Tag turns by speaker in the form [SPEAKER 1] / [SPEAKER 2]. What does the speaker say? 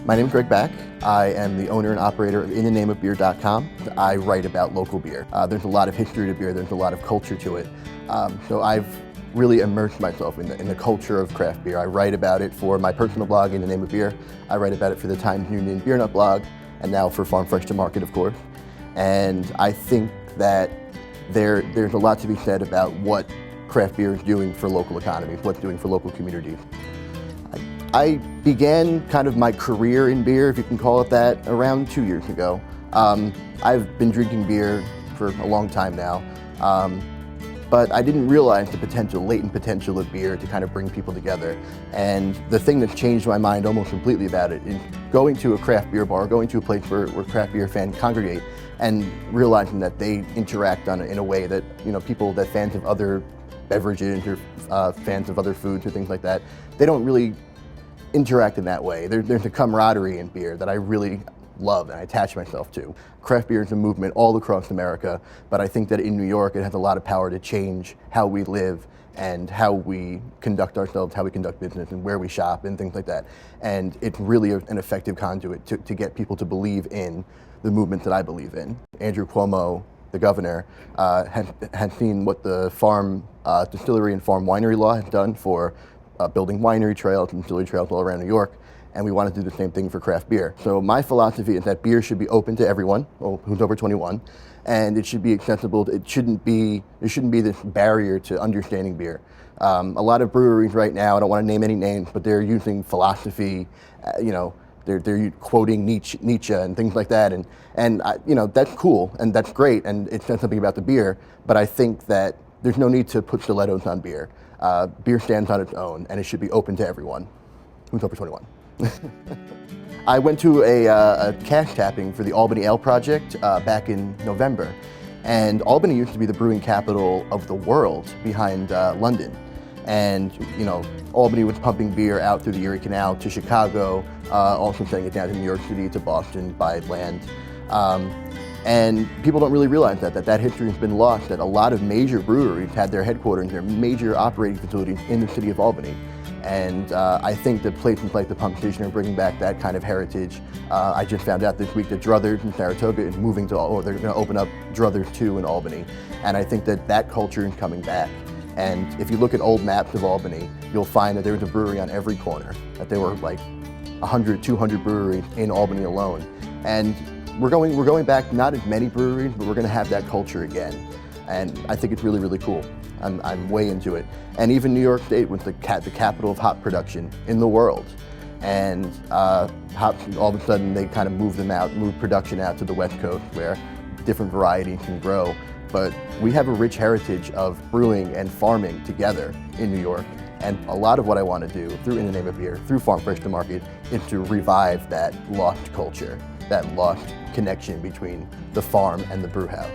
[SPEAKER 1] My name is Greg Back. I am the owner and operator of InTheNameOfBeer.com. I write about local beer. There's a lot of history to beer, there's a lot of culture to it. So I've really immersed myself in the culture of craft beer. I write about it for my personal blog, In the Name of Beer. I write about it for the Times Union Beer Nut blog, and now for Farm Fresh to Market, of course. And I think that there's a lot to be said about what craft beer is doing for local economies, what's doing for local communities. I began kind of my career in beer, if you can call it that, around 2 years ago. I've been drinking beer for a long time now, but I didn't realize the latent potential of beer to kind of bring people together. And the thing that's changed my mind almost completely about it is going to a craft beer bar, going to a place where craft beer fans congregate, and realizing that they interact in a way that, fans of other beverages or fans of other foods or things like that, they don't really interact in that way. There's a camaraderie in beer that I really love and I attach myself to. Craft beer is a movement all across America, but I think that in New York it has a lot of power to change how we live and how we conduct ourselves, how we conduct business, and where we shop and things like that. And it's really an effective conduit to get people to believe in the movement that I believe in. Andrew Cuomo, the governor, has seen what the farm distillery and farm winery law has done for building winery trails and distillery trails all around New York, and we want to do the same thing for craft beer. So my philosophy is that beer should be open to everyone who's over 21, and it should be accessible. There shouldn't be this barrier to understanding beer. A lot of breweries right now, I don't want to name any names, but they're using philosophy, they're quoting Nietzsche and things like that, and that's cool and that's great, and it says something about the beer, but I think that there's no need to put stilettos on beer. Beer stands on its own, and it should be open to everyone who's over 21. I went to a cash tapping for the Albany Ale Project back in November, and Albany used to be the brewing capital of the world behind London. And Albany was pumping beer out through the Erie Canal to Chicago, also sending it down to New York City, to Boston by land. And people don't really realize that history has been lost, that a lot of major breweries had their headquarters, their major operating facilities in the city of Albany. And I think that places like the Pump Station are bringing back that kind of heritage. I just found out this week that Druthers in Saratoga is moving to, or they're going to open up Druthers 2 in Albany. And I think that culture is coming back. And if you look at old maps of Albany, you'll find that there was a brewery on every corner, that there were like 100, 200 breweries in Albany alone. And we're going back, not as many breweries, but we're going to have that culture again. And I think it's really, really cool. I'm way into it. And even New York State was the capital of hop production in the world. And hops, all of a sudden, they kind of moved production out to the West Coast, where different varieties can grow. But we have a rich heritage of brewing and farming together in New York. And a lot of what I want to do through In the Name of Beer, through Farm Fresh to Market, is to revive that lost culture, that lost connection between the farm and the brew house.